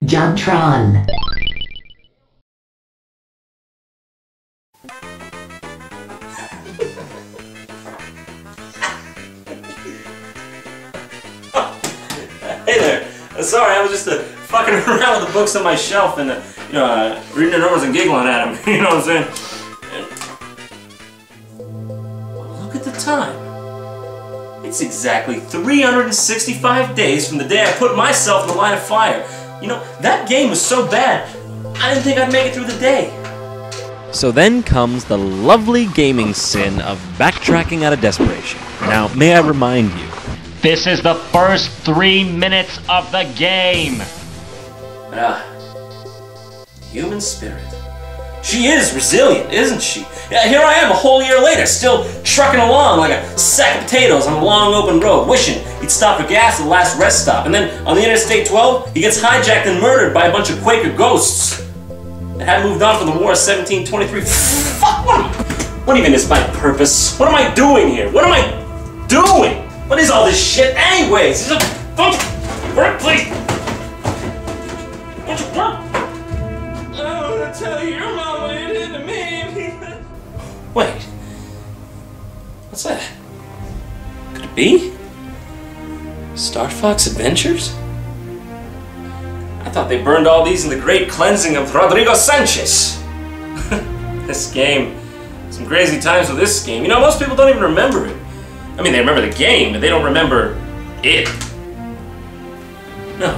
Jontron. Hey there. Sorry, I was just fucking around with the books on my shelf and reading the numbers and giggling at them. You know what I'm saying? And look at the time. It's exactly 365 days from the day I put myself in the line of fire. You know, that game was so bad, I didn't think I'd make it through the day. So then comes the lovely gaming sin of backtracking out of desperation. Now, may I remind you, this is the first 3 minutes of the game. Human spirit. She is resilient, isn't she? Here I am a whole year later, still trucking along like a sack of potatoes on a long open road, wishing he'd stop for gas at the last rest stop. And then on the Interstate 12, he gets hijacked and murdered by a bunch of Quaker ghosts that hadn't moved on from the War of 1723. Fuck, what even is my purpose? What am I doing here? What am I doing? What is all this shit anyways? Don't you work, please? Don't you work? I want to tell you, your mama ain't into me. Wait. What's that? Could it be? Star Fox Adventures? I thought they burned all these in the great cleansing of Rodrigo Sanchez. This game. Some crazy times with this game. You know, most people don't even remember it. I mean, they remember the game, but they don't remember it. No.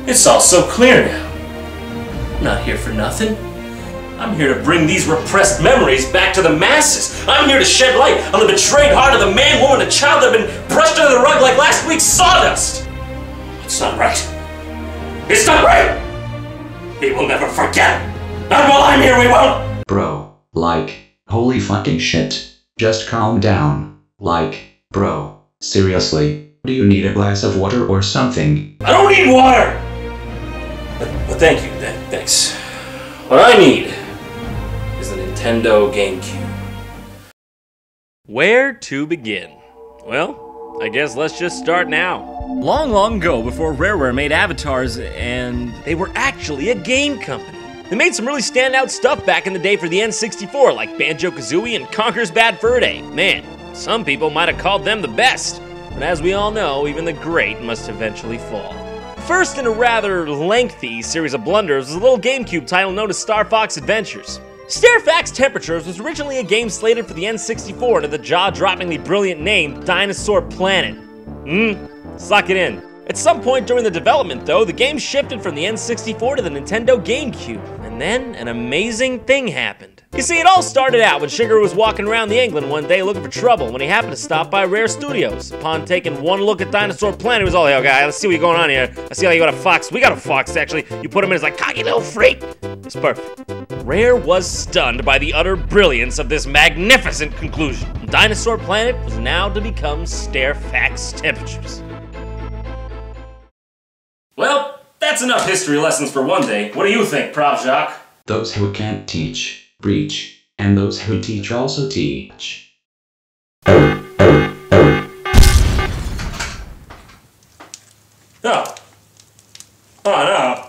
It's all so clear now. I'm not here for nothing. I'm here to bring these repressed memories back to the masses. I'm here to shed light on the betrayed heart of the man, woman, and child that have been brushed under the rug like last week's sawdust. It's not right. It's not right! We will never forget. Not while I'm here, we won't! Bro, like, holy fucking shit. Just calm down. Like, bro, seriously, do you need a glass of water or something? I don't need water! But thank you, thanks. What I need is the Nintendo GameCube. where to begin? Well, I guess let's just start now. Long, long ago, before Rareware made avatars, and they were actually a game company. They made some really standout stuff back in the day for the N64, like Banjo-Kazooie and Conker's Bad Fur Day. Man, some people might have called them the best, but as we all know, even the great must eventually fall. First in a rather lengthy series of blunders was a little GameCube title known as Star Fox Adventures. Stairfax Temperatures was originally a game slated for the N64 under the jaw-droppingly brilliant name Dinosaur Planet. Suck it in. At some point during the development, though, the game shifted from the N64 to the Nintendo GameCube, and then an amazing thing happened. You see, it all started out when Shigeru was walking around the England one day looking for trouble when he happened to stop by Rare Studios. Upon taking one look at Dinosaur Planet, he was all, "Hey, okay, let's see what's going on here. I see how you got a fox. We got a fox, actually. You put him in, it's like, cocky little freak." It's perfect. Rare was stunned by the utter brilliance of this magnificent conclusion. Dinosaur Planet was now to become Stairfax Temperatures. Well, that's enough history lessons for one day. What do you think, Prof. Jacques? Those who can't teach, preach, and those who teach also teach. Oh. Oh no.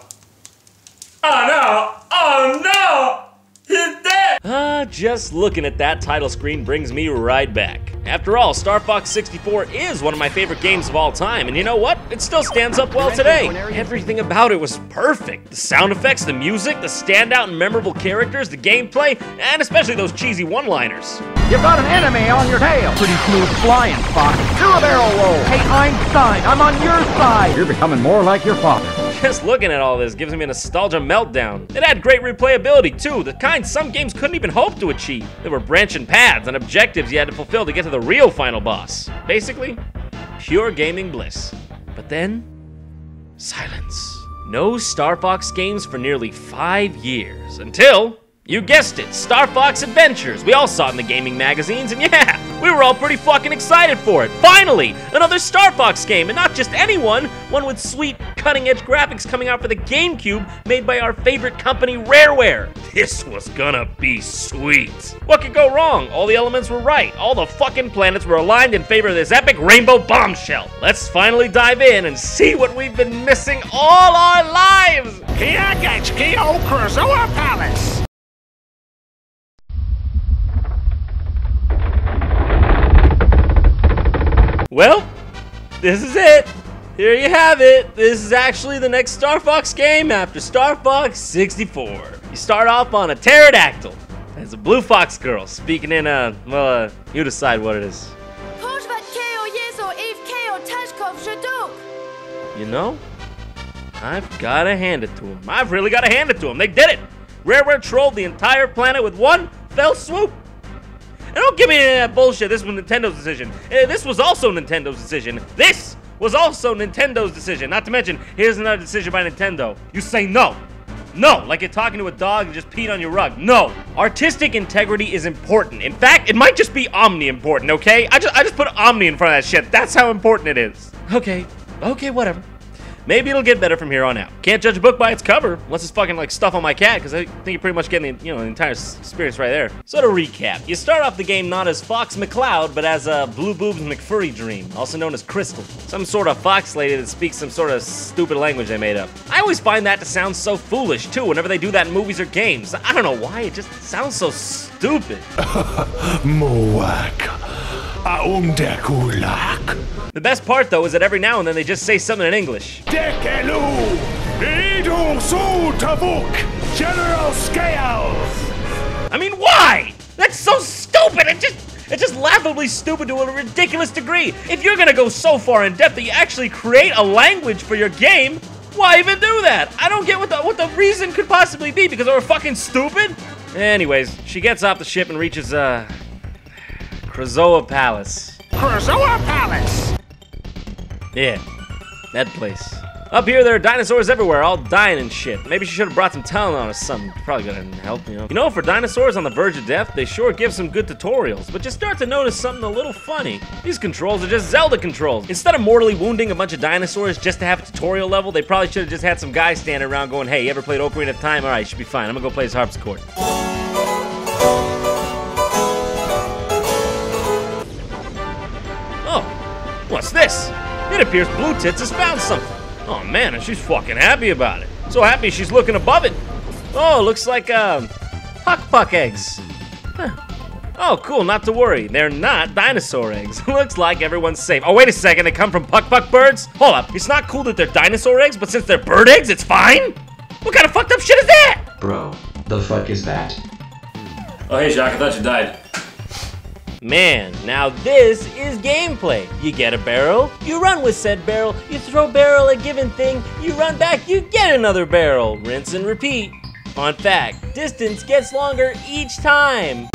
Oh no. Oh no! He's dead! Just looking at that title screen brings me right back. After all, Star Fox 64 is one of my favorite games of all time, and you know what? It still stands up well today. Everything about it was perfect. The sound effects, the music, the standout and memorable characters, the gameplay, and especially those cheesy one-liners. You've got an enemy on your tail. Pretty smooth flying, Fox. Do a barrel roll. Hey, Einstein, I'm on your side. You're becoming more like your father. Just looking at all this gives me a nostalgia meltdown. It had great replayability too, the kind some games couldn't even hope to achieve. There were branching paths and objectives you had to fulfill to get to the real final boss. Basically, pure gaming bliss. But then, silence. No Star Fox games for nearly 5 years, until You guessed it, Star Fox Adventures. We all saw it in the gaming magazines, and yeah, we were all pretty fucking excited for it. Finally, another Star Fox game, and not just any one with sweet, cutting-edge graphics coming out for the GameCube, made by our favorite company, Rareware. This was gonna be sweet. What could go wrong? All the elements were right. All the fucking planets were aligned in favor of this epic rainbow bombshell. Let's finally dive in and see what we've been missing all our lives. Kiagachki Krazoa Palace! Well, this is it. Here you have it. This is actually the next Star Fox game after Star Fox 64. You start off on a pterodactyl as a blue fox girl speaking in well, you decide what it is. You know, I've gotta hand it to them. I've really gotta hand it to them. They did it. Rareware trolled the entire planet with one fell swoop. And don't give me any of that bullshit. This was Nintendo's decision. This was also Nintendo's decision. This was also Nintendo's decision. Not to mention, here's another decision by Nintendo. You say no. No, like you're talking to a dog and just peed on your rug. No. Artistic integrity is important. In fact, it might just be omni-important, okay? I just put omni in front of that shit. That's how important it is. Okay, whatever. Maybe it'll get better from here on out. Can't judge a book by its cover, unless it's fucking like stuff on my cat, because I think you're pretty much getting the, the entire experience right there. So to recap, you start off the game not as Fox McCloud, but as a Blue Boobs McFurry Dream, also known as Crystal. Some sort of fox lady that speaks some sort of stupid language they made up. I always find that to sound so foolish, too, whenever they do that in movies or games. I don't know why, it just sounds so stupid. The best part, though, is that every now and then they just say something in English. General Scales! I mean, why? That's so stupid! It's just laughably stupid to a ridiculous degree. If you're gonna go so far in depth that you actually create a language for your game, why even do that? I don't get what the reason could possibly be, because they were fucking stupid? Anyways, she gets off the ship and reaches, Krazoa Palace. Krazoa Palace! Yeah, that place. Up here, there are dinosaurs everywhere, all dying and shit. Maybe she should have brought some Tylenol or something. Probably gonna help, You know, for dinosaurs on the verge of death, they sure give some good tutorials, but you start to notice something a little funny. These controls are just Zelda controls. Instead of mortally wounding a bunch of dinosaurs just to have a tutorial level, they probably should have just had some guys standing around going, hey, you ever played Ocarina of Time? All right, you should be fine. I'm gonna go play his harpsichord. Oh, what's this? It appears Blue Tits has found something. Oh man, and she's fucking happy about it. So happy she's looking above it. Oh, looks like, puck eggs. Huh. Oh, cool, not to worry. They're not dinosaur eggs. Looks like everyone's safe. Oh, wait a second, they come from puck birds? Hold up, it's not cool that they're dinosaur eggs, but since they're bird eggs, it's fine? What kind of fucked up shit is that? Bro, the fuck is that? Oh, hey, Jacques, I thought you died. Man, now this is gameplay. You get a barrel, you run with said barrel, you throw barrel a given thing, you run back, you get another barrel. Rinse and repeat. Fun fact, distance gets longer each time.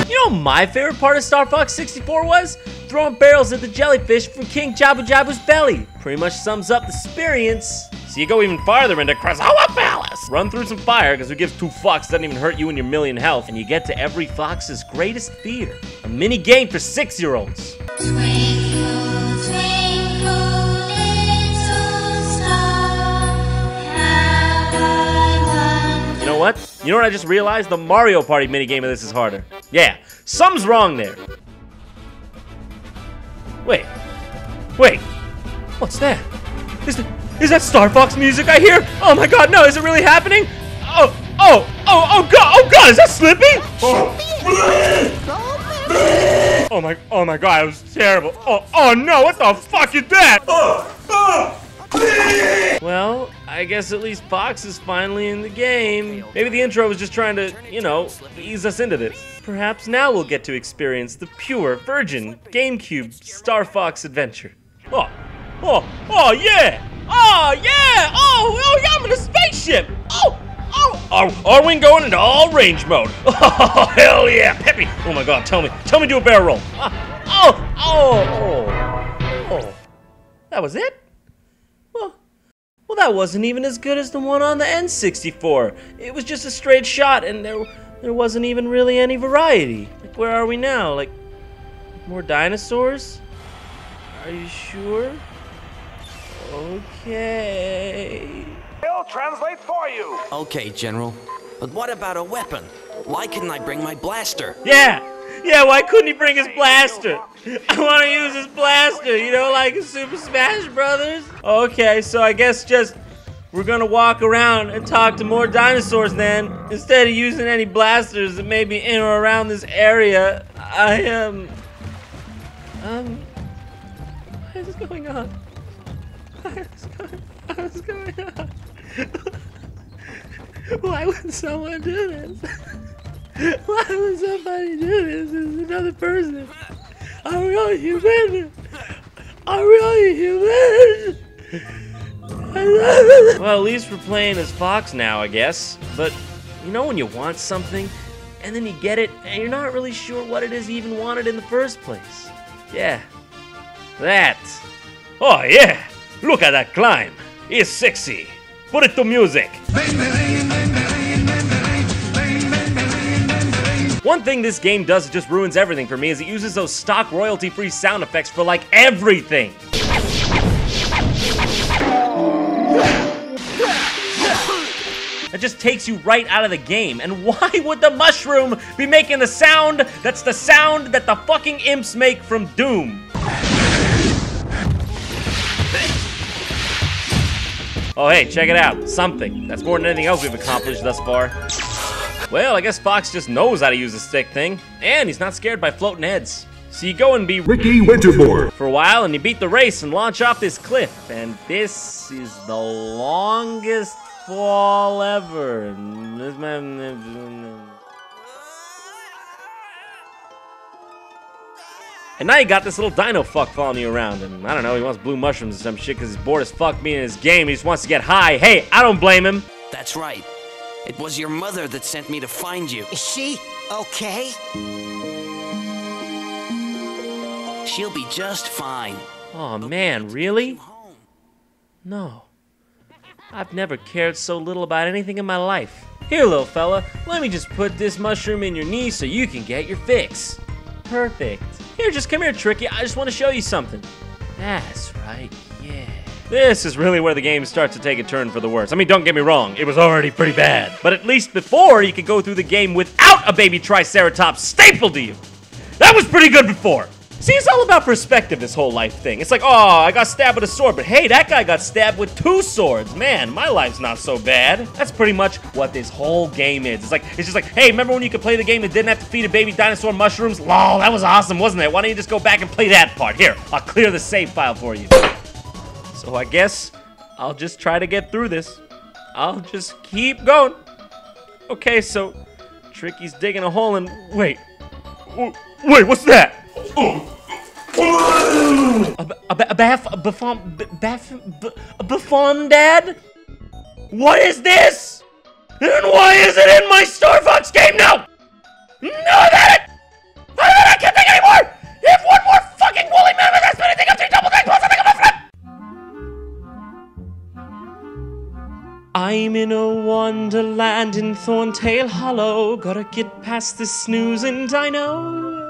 You know what my favorite part of Star Fox 64 was? Throwing barrels at the jellyfish from King Jabu Jabu's belly. Pretty much sums up the experience. So you go even farther into Krazoa Palace. Run through some fire, because who gives two fucks, doesn't even hurt you and your million health, and you get to every fox's greatest fear. A mini game for 6-year-olds. You know what? You know what I just realized? The Mario Party minigame of this is harder. Yeah, something's wrong there. Wait. What's that? Is that Star Fox music I hear? Oh my god, no, is it really happening? Oh god, is that Slippy? Oh my god, it was terrible. Oh no, what the fuck is that? Well, I guess at least Fox is finally in the game. Maybe the intro was just trying to, ease us into this. Perhaps now we'll get to experience the pure, virgin GameCube Star Fox adventure. Oh yeah! Oh yeah! Oh yeah, I'm in a spaceship! Are we going into all range mode? Oh hell yeah! Peppy! Oh my god, tell me do a barrel roll. That was it? Well, that wasn't even as good as the one on the N64. It was just a straight shot, and there wasn't even really any variety. Like, where are we now? Like, more dinosaurs? Are you sure? Okay. I'll translate for you. Okay, General. But what about a weapon? Why couldn't I bring my blaster? Yeah, why couldn't he bring his blaster? I want to use his blaster, you know, like in Super Smash Brothers. Okay, so I guess just we're gonna walk around and talk to more dinosaurs then, instead of using any blasters that may be in or around this area. What is going on? What is going on? Why would someone do this? Why would somebody do this? It's another person. Are we all human? Are we all human? Well, at least we're playing as Fox now, I guess. But you know when you want something, and then you get it, and you're not really sure what it is you even wanted in the first place. Yeah. That. Oh, yeah. Look at that climb. It's sexy. Put it to music. One thing this game does that just ruins everything for me is it uses those stock royalty-free sound effects for like everything. It just takes you right out of the game. And why would the mushroom be making the sound that's the sound that the fucking imps make from Doom? Oh hey, check it out. Something. That's more than anything else we've accomplished thus far. Well, I guess Fox just knows how to use a stick thing. And he's not scared by floating heads. So you go and be Ricky Winterbourne for a while, and you beat the race and launch off this cliff. And this is the longest fall ever. And now you got this little dino fuck following you around, and I don't know, he wants blue mushrooms or some shit because he's bored as fuck being in his game. He just wants to get high. Hey, I don't blame him. That's right. It was your mother that sent me to find you. Is she okay? She'll be just fine. Oh man, really? No. I've never cared so little about anything in my life. Here, little fella, let me just put this mushroom in your knee so you can get your fix. Perfect. Here, just come here, Tricky. I just want to show you something. That's right, yeah. This is really where the game starts to take a turn for the worse. I mean, don't get me wrong, it was already pretty bad. But at least before, you could go through the game without a baby Triceratops stapled to you. That was pretty good before. See, it's all about perspective, this whole life thing. It's like, oh, I got stabbed with a sword, but hey, that guy got stabbed with 2 swords. Man, my life's not so bad. That's pretty much what this whole game is. It's just like, hey, remember when you could play the game and didn't have to feed a baby dinosaur mushrooms? Lol, that was awesome, wasn't it? Why don't you just go back and play that part? Here, I'll clear the save file for you. So I guess I'll just try to get through this. I'll just keep going. Okay, so Tricky's digging a hole and wait, what's that? Buffon, Dad? What is this? And why is it in my Star Fox game now? No, that it! I can't think anymore! If one more fucking woolly mammoth has anything up to double thing, plus I think I'm a flip! I'm in a wonderland in Thorntail Hollow. Gotta get past this snoozing dino.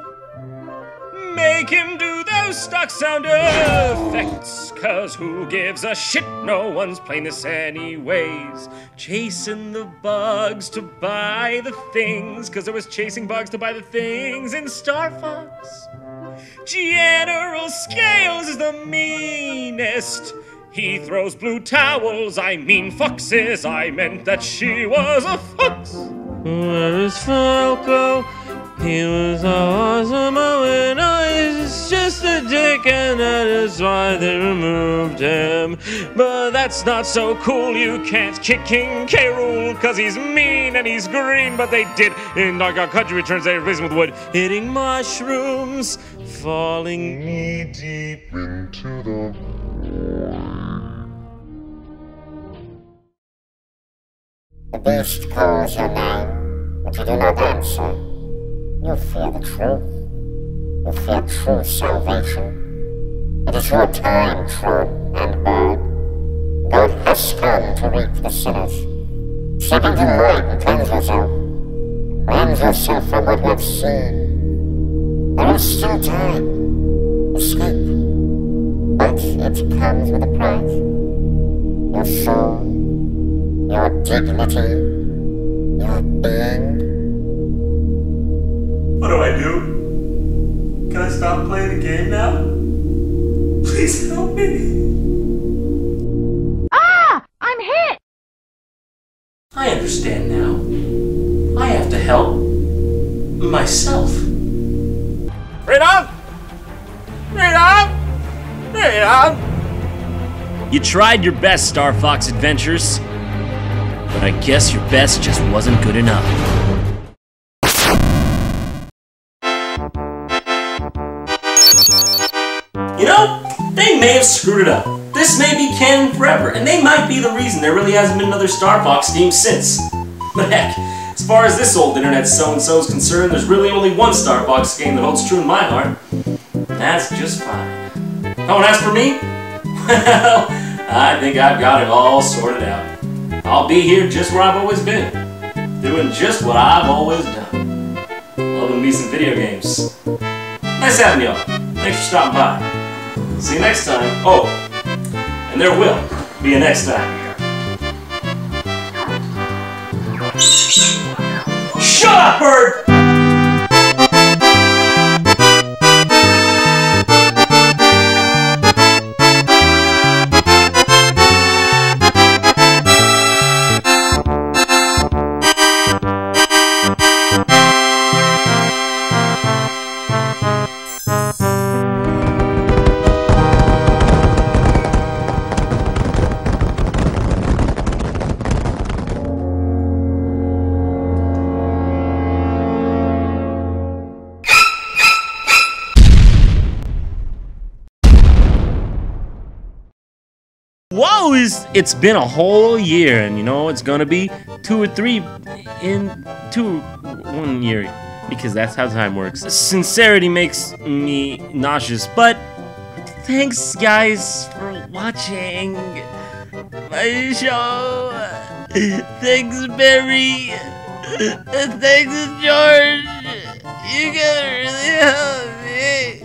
Make him do those stock sound effects, cause who gives a shit? No one's playing this anyways. Chasing the bugs to buy the things, cause I was chasing bugs to buy the things in Star Fox. General Scales is the meanest. He throws blue towels, I mean foxes. I meant that she was a fox. Where is Falco? He was awesome, when I was just a dick, and that is why they removed him. But that's not so cool, you can't kick King K. Rool, cause he's mean and he's green, but they did. In Donkey Country Returns, they replaced him with wood. Hitting mushrooms, falling knee-deep into the The beast calls your name, but you do not answer. You fear the truth. You fear true salvation. It is your time, Trump and Bird. God has come to reap the sinners. Step into light and cleanse yourself. Cleanse yourself from what you've seen. There is still time. Escape. But it comes with a price. Your soul, your dignity, your being. What do I do? Can I stop playing the game now? Please help me. Ah! I'm hit! I understand now. I have to help myself. Freedom! Freedom! Freedom! You tried your best, Star Fox Adventures, but I guess your best just wasn't good enough. You know, they may have screwed it up. This may be canon forever, and they might be the reason there really hasn't been another Star Fox game since. But heck, as far as this old internet so-and-so is concerned, there's really only one Star Fox game that holds true in my heart. That's just fine. Oh, and as for me? Well, I think I've got it all sorted out. I'll be here just where I've always been, doing just what I've always done. Loving me some video games. Nice having y'all. Thanks for stopping by. See you next time. Oh, and there will be a next time. Shut up, bird! Whoa, it's been a whole year, and you know it's gonna be 2 or 3 in 1 year, because that's how time works. Sincerity makes me nauseous, but thanks guys for watching my show. Thanks Barry. Thanks George. You gotta really help me.